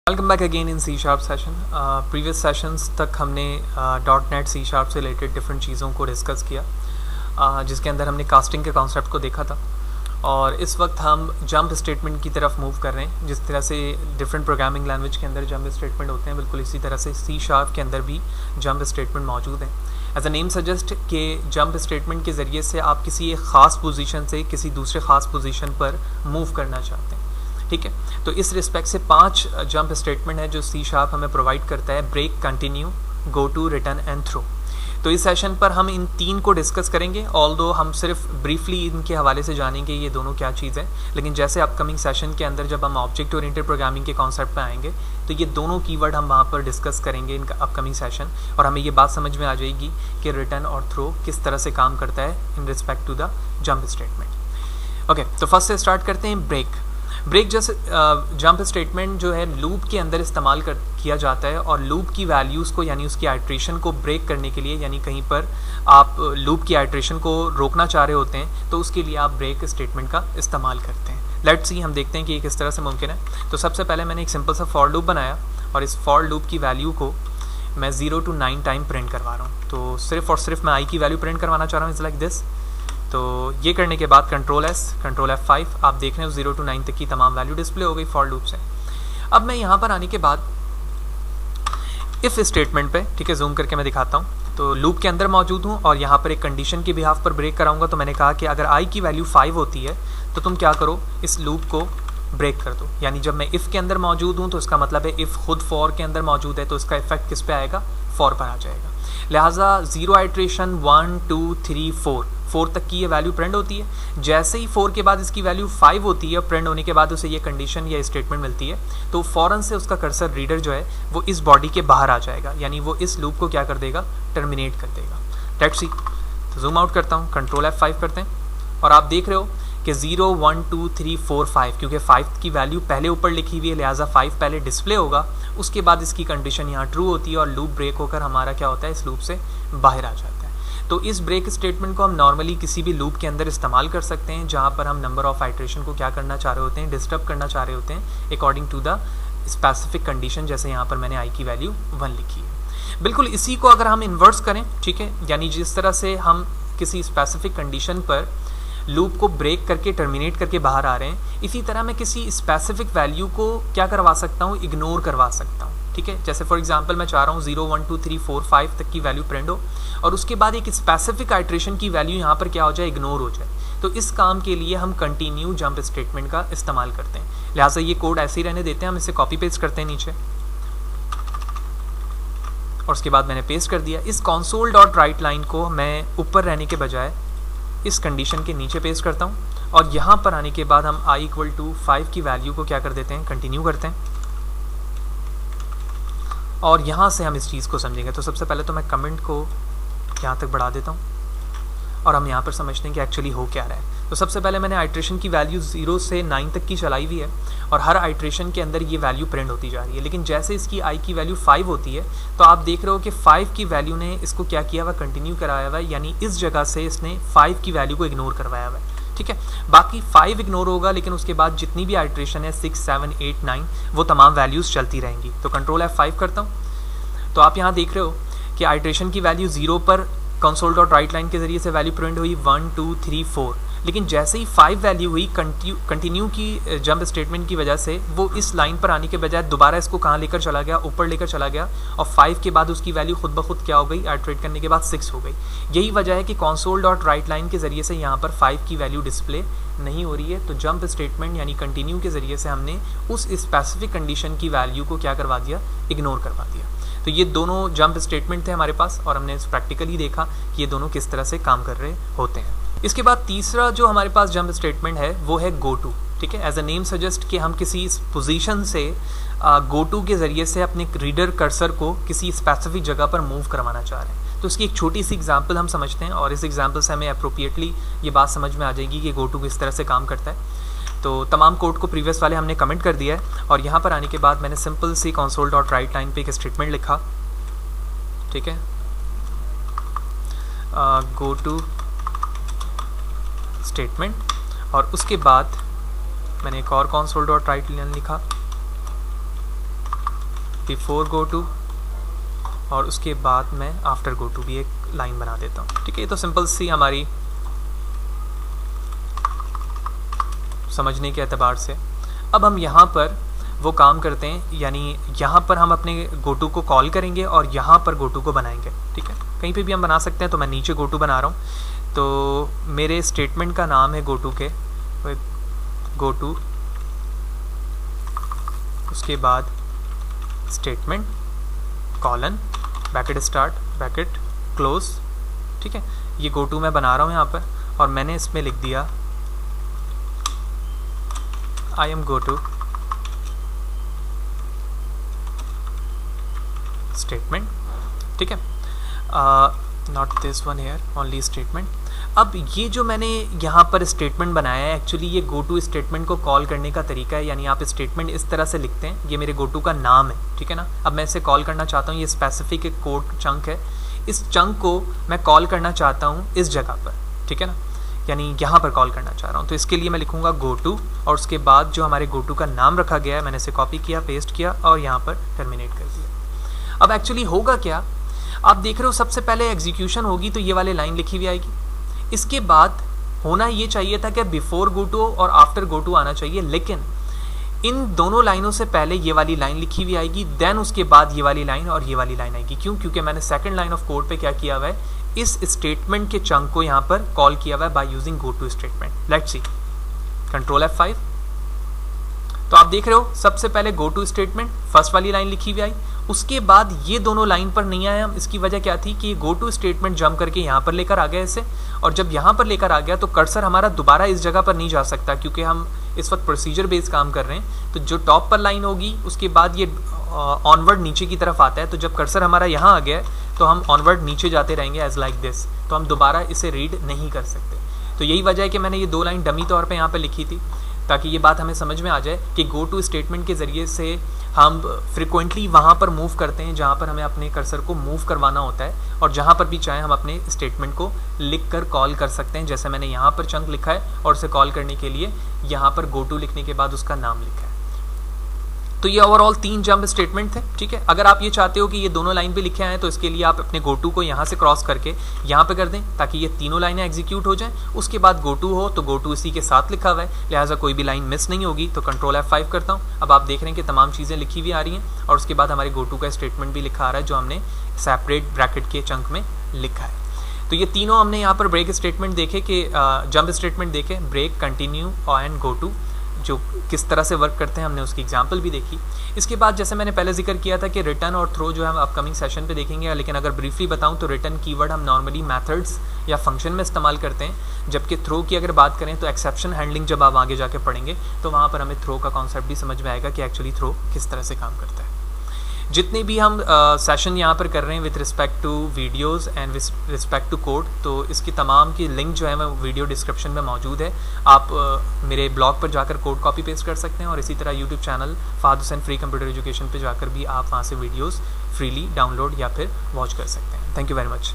Welcome back again in C sharp session. Previous sessions तक हमने .NET C sharp से related different चीज़ों को डिस्कस किया, जिसके अंदर हमने कास्टिंग के कॉन्सेप्ट को देखा था। और इस वक्त हम जंप स्टेटमेंट की तरफ मूव कर रहे हैं। जिस तरह से डिफरेंट प्रोग्रामिंग लैंग्वेज के अंदर जंप स्टेटमेंट होते हैं, बिल्कुल इसी तरह से सी शार्प के अंदर भी जंप स्टेटमेंट मौजूद हैं। एज अ नेम सजेस्ट कि जंप स्टेटमेंट के ज़रिए से आप किसी एक ख़ास पोजीशन से किसी दूसरे ख़ास पोजीशन पर मूव करना चाहते हैं। ठीक है, तो इस रिस्पेक्ट से 5 जंप स्टेटमेंट है जो सी शार्प हमें प्रोवाइड करता है: break, continue, go to, return and throw. तो इस सेशन पर हम इन 3 को डिस्कस करेंगे, ऑल्दो हम सिर्फ ब्रीफली इनके हवाले से जानेंगे ये दोनों क्या चीज़ है। लेकिन जैसे अपकमिंग सेशन के अंदर जब हम ऑब्जेक्ट ओरिएंटेड प्रोग्रामिंग के कॉन्सेप्ट पे आएंगे तो ये दोनों कीवर्ड हम वहाँ पर डिस्कस करेंगे इनका अपकमिंग सेशन, और हमें ये बात समझ में आ जाएगी कि रिटर्न और थ्रो किस तरह से काम करता है in respect to the jump statement. Okay, तो फर्स्ट से स्टार्ट करते हैं ब्रेक। ब्रेक जैसे जंप स्टेटमेंट जो है लूप के अंदर इस्तेमाल किया जाता है, और लूप की वैल्यूज़ को यानी उसकी आइट्रेशन को ब्रेक करने के लिए, यानी कहीं पर आप लूप की आइट्रेशन को रोकना चाह रहे होते हैं तो उसके लिए आप ब्रेक स्टेटमेंट का इस्तेमाल करते हैं। लेट्स सी, हम देखते हैं कि ये किस तरह से मुमकिन है। तो सबसे पहले मैंने एक सिंपल सा फॉर लूप बनाया, और इस फॉर लूप की वैल्यू को मैं 0 to 9 टाइम प्रिंट करवा रहा हूँ। तो सिर्फ और सिर्फ मैं आई की वैल्यू प्रिंट करवाना चाह रहा हूँ, इज़ लाइक दिस। तो ये करने के बाद कंट्रोल F5, आप देख रहे हो 0 to 9 तक की तमाम वैल्यू डिस्प्ले हो गई फॉर लूप से। अब मैं यहाँ पर आने के बाद इफ़ स्टेटमेंट पे, ठीक है, जूम करके मैं दिखाता हूँ। तो लूप के अंदर मौजूद हूँ और यहाँ पर एक कंडीशन की बिहाफ पर ब्रेक कराऊंगा। तो मैंने कहा कि अगर आई की वैल्यू 5 होती है तो तुम क्या करो, इस लूप को ब्रेक कर दो। यानी जब मैं इफ़ के अंदर मौजूद हूँ तो इसका मतलब है इफ़ खुद फॉर के अंदर मौजूद है तो इसका इफेक्ट किस पे आएगा, फॉर पर आ जाएगा। लिहाजा 0 आइट्रेशन 1 2 3 4 तक की ये वैल्यू प्रिंट होती है। जैसे ही 4 के बाद इसकी वैल्यू 5 होती है, प्रिंट होने के बाद उसे ये कंडीशन या स्टेटमेंट मिलती है, तो फ़ौरन से उसका कर्सर रीडर जो है वो इस बॉडी के बाहर आ जाएगा, यानी वो इस लूप को क्या कर देगा, टर्मिनेट कर देगा। लेट्स सी, तो जूम आउट करता हूँ, कंट्रोल F5 करते हैं, और आप देख रहे हो कि 0 1 2 3 4 5, क्योंकि 5 की वैल्यू पहले ऊपर लिखी हुई है, लिहाजा 5 पहले डिस्प्ले होगा। उसके बाद इसकी कंडीशन यहाँ ट्रू होती है और लूप ब्रेक होकर हमारा क्या होता है, इस लूप से बाहर आ जाता है। तो इस ब्रेक स्टेटमेंट को हम नॉर्मली किसी भी लूप के अंदर इस्तेमाल कर सकते हैं जहाँ पर हम नंबर ऑफ आइट्रेशन को क्या करना चाह रहे होते हैं, डिस्टर्ब करना चाह रहे होते हैं according to the specific condition. जैसे यहाँ पर मैंने आई की वैल्यू 1 लिखी है। बिल्कुल इसी को अगर हम इन्वर्स करें, ठीक है, यानी जिस तरह से हम किसी स्पेसिफिक कंडीशन पर लूप को ब्रेक करके टर्मिनेट करके बाहर आ रहे हैं, इसी तरह मैं किसी स्पेसिफिक वैल्यू को क्या करवा सकता हूँ, इग्नोर करवा सकता हूँ। ठीक है, जैसे फॉर एग्जांपल मैं चाह रहा हूँ 0 1 2 3 4 5 तक की वैल्यू प्रिंट हो और उसके बाद एक स्पेसिफिक आइट्रेशन की वैल्यू यहाँ पर क्या हो जाए, इग्नोर हो जाए। तो इस काम के लिए हम कंटिन्यू जंप स्टेटमेंट का इस्तेमाल करते हैं। लिहाजा ये कोड ऐसे ही रहने देते हैं, हम इसे कॉपी पेस्ट करते हैं नीचे, और उसके बाद मैंने पेस्ट कर दिया। इस console.write लाइन को मैं ऊपर रहने के बजाय इस कंडीशन के नीचे पेस्ट करता हूँ, और यहाँ पर आने के बाद हम i = 5 की वैल्यू को क्या कर देते हैं, कंटिन्यू करते हैं, और यहाँ से हम इस चीज़ को समझेंगे। तो सबसे पहले तो मैं कमेंट को यहाँ तक बढ़ा देता हूँ और हम यहाँ पर समझते हैं कि एक्चुअली हो क्या रहा है। तो सबसे पहले मैंने आइट्रेशन की वैल्यू 0 से 9 तक की चलाई हुई है, और हर आइट्रेशन के अंदर ये वैल्यू प्रिंट होती जा रही है। लेकिन जैसे इसकी आई की वैल्यू 5 होती है तो आप देख रहे हो कि 5 की वैल्यू ने इसको क्या किया हुआ, कंटिन्यू कराया हुआ है, यानी इस जगह से इसने 5 की वैल्यू को इग्नोर करवाया हुआ है। ठीक है, बाकी 5 इग्नोर होगा, लेकिन उसके बाद जितनी भी आइट्रेशन है 6 7 8 9 वो तमाम वैल्यूज़ चलती रहेंगी। तो कंट्रोल F5 करता हूँ, तो आप यहाँ देख रहे हो कि आइट्रेशन की वैल्यू 0 पर console.write लाइन के जरिए से वैल्यू प्रिंट हुई 1 2 3 4, लेकिन जैसे ही 5 वैल्यू हुई कंटिन्यू की जंप स्टेटमेंट की वजह से वो इस लाइन पर आने के बजाय दोबारा इसको कहाँ लेकर चला गया, ऊपर लेकर चला गया, और 5 के बाद उसकी वैल्यू खुद ब खुद क्या हो गई, आइट्रेट करने के बाद 6 हो गई। यही वजह है कि console.write लाइन के जरिए से यहाँ पर 5 की वैल्यू डिस्प्ले नहीं हो रही है। तो जंप स्टेटमेंट यानी कंटिन्यू के जरिए से हमने उस स्पेसिफिक कंडीशन की वैल्यू को क्या करवा दिया, इग्नोर करवा दिया। तो ये दोनों जंप स्टेटमेंट थे हमारे पास, और हमने प्रैक्टिकली देखा कि ये दोनों किस तरह से काम कर रहे होते हैं। इसके बाद तीसरा जो हमारे पास जंप स्टेटमेंट है वो है गो टू। ठीक है, एज अ नेम सजेस्ट कि हम किसी पोजीशन से गो टू के ज़रिए से अपने रीडर कर्सर को किसी स्पेसिफिक जगह पर मूव करवाना चाह रहे हैं। तो इसकी एक छोटी सी एग्जांपल हम समझते हैं, और इस एग्जांपल से हमें अप्रोप्रिएटली ये बात समझ में आ जाएगी कि गो टू किस तरह से काम करता है। तो तमाम कोड को प्रीवियस वाले हमने कमेंट कर दिया है, और यहाँ पर आने के बाद मैंने सिंपल सी console.write लाइन पे एक स्टेटमेंट लिखा। ठीक है, गो टू स्टेटमेंट, और उसके बाद मैंने एक और console.write लाइन लिखा, बिफोर गो टू और उसके बाद मैं आफ्टर गो टू भी एक लाइन बना देता हूँ। ठीक है, ये तो सिंपल सी हमारी समझने के एतबार से। अब हम यहाँ पर वो काम करते हैं, यानी यहाँ पर हम अपने गोटू को कॉल करेंगे और यहाँ पर गोटू को बनाएंगे। ठीक है, कहीं पे भी हम बना सकते हैं, तो मैं नीचे गोटू बना रहा हूँ। तो मेरे स्टेटमेंट का नाम है गोटू के, गोटू, उसके बाद statement colon bracket start bracket close. ठीक है, ये गोटू मैं बना रहा हूँ यहाँ पर, और मैंने इसमें लिख दिया आई एम गोटू स्टेटमेंट। ठीक है, not this one here, only statement. अब ये जो मैंने यहाँ पर स्टेटमेंट बनाया है, एक्चुअली ये गोटू स्टेटमेंट को कॉल करने का तरीका है, यानी आप स्टेटमेंट इस तरह से लिखते हैं, ये मेरे गोटू का नाम है। ठीक है ना, अब मैं इसे कॉल करना चाहता हूँ, ये स्पेसिफिक एक कोड चंक है, इस चंक को मैं कॉल करना चाहता हूँ इस जगह पर। ठीक है ना, यानी यहाँ पर कॉल करना चाह रहा हूँ, तो इसके लिए मैं लिखूँगा गोटू और उसके बाद जो हमारे गोटू का नाम रखा गया है मैंने इसे कॉपी किया, पेस्ट किया और यहाँ पर टर्मिनेट कर दिया। अब एक्चुअली होगा क्या, आप देख रहे हो सबसे पहले एग्जीक्यूशन होगी तो ये वाली लाइन लिखी हुई आएगी, इसके बाद होना ये चाहिए था कि बिफोर गोटू और आफ्टर गोटू आना चाहिए, लेकिन इन दोनों लाइनों से पहले ये वाली लाइन लिखी हुई आएगी, देन उसके बाद ये वाली लाइन और ये वाली लाइन आएगी। क्यों? क्योंकि मैंने सेकंड लाइन ऑफ कोड पे क्या किया हुआ है, इस स्टेटमेंट के चंक को यहाँ पर कॉल किया हुआ है by using gotu statement. Let's see, control F5। तो आप देख रहे हो सबसे पहले गोटू स्टेटमेंट फर्स्ट वाली लाइन लिखी हुई आई, उसके बाद ये दोनों लाइन पर नहीं आया हम। इसकी वजह क्या थी कि ये गोटू स्टेटमेंट जंप करके यहाँ पर लेकर आ गया इसे, और जब यहाँ पर लेकर आ गया तो कर्सर हमारा दोबारा इस जगह पर नहीं जा सकता, क्योंकि हम इस वक्त प्रोसीजर बेस्ड काम कर रहे हैं। तो जो टॉप पर लाइन होगी उसके बाद ये ऑनवर्ड नीचे की तरफ आता है, तो जब कर्सर हमारा यहाँ आ गया तो हम ऑनवर्ड नीचे जाते रहेंगे एज लाइक दिस, तो हम दोबारा इसे रीड नहीं कर सकते। तो यही वजह है कि मैंने ये दो लाइन डमी तौर पे यहाँ पे लिखी थी, ताकि ये बात हमें समझ में आ जाए कि गो टू स्टेटमेंट के ज़रिए से हम फ्रिक्वेंटली वहाँ पर मूव करते हैं जहाँ पर हमें अपने कर्सर को मूव करवाना होता है, और जहाँ पर भी चाहे हम अपने स्टेटमेंट को लिख कर कॉल कर सकते हैं। जैसे मैंने यहाँ पर चंक लिखा है और उसे कॉल करने के लिए यहाँ पर गो टू लिखने के बाद उसका नाम लिखा है। तो ये ओवरऑल 3 जंप स्टेटमेंट थे। ठीक है, अगर आप ये चाहते हो कि ये दोनों लाइन पे लिखे आए तो इसके लिए आप अपने गोटू को यहाँ से क्रॉस करके यहाँ पे कर दें, ताकि ये तीनों लाइनें एग्जीक्यूट हो जाएं। उसके बाद गोटू हो तो गोटू इसी के साथ लिखा हुआ है, लिहाजा कोई भी लाइन मिस नहीं होगी। तो कंट्रोल F5 करता हूँ। अब आप देख रहे हैं कि तमाम चीज़ें लिखी हुई आ रही हैं, और उसके बाद हमारे गोटू का स्टेटमेंट भी लिखा आ रहा है जो हमने सेपरेट ब्रैकेट के चंक में लिखा है। तो ये तीनों हमने यहाँ पर ब्रेक स्टेटमेंट देखे कि जंप स्टेटमेंट देखे, ब्रेक, कंटिन्यू एंड गोटू, जो किस तरह से वर्क करते हैं हमने उसकी एग्जांपल भी देखी। इसके बाद जैसे मैंने पहले जिक्र किया था कि रिटर्न और थ्रो जो है हम अपकमिंग सेशन पे देखेंगे, लेकिन अगर ब्रीफली बताऊं तो रिटर्न कीवर्ड हम नॉर्मली मेथड्स या फंक्शन में इस्तेमाल करते हैं, जबकि थ्रो की अगर बात करें तो एक्सेप्शन हैंडलिंग जब आप आगे जाके पढ़ेंगे तो वहाँ पर हमें थ्रो का कॉन्सेप्ट भी समझ में आएगा कि एक्चुअली थ्रो किस तरह से काम करता है। जितने भी हम सेशन यहाँ पर कर रहे हैं with respect to videos and with respect to code, तो इसकी तमाम की लिंक जो है वो वीडियो डिस्क्रिप्शन में मौजूद है। आप मेरे ब्लॉग पर जाकर कोड कॉपी पेस्ट कर सकते हैं, और इसी तरह YouTube channel Fahad Hussain free computer education पे जाकर भी आप वहाँ से वीडियोस फ्रीली डाउनलोड या फिर वॉच कर सकते हैं। Thank you very much.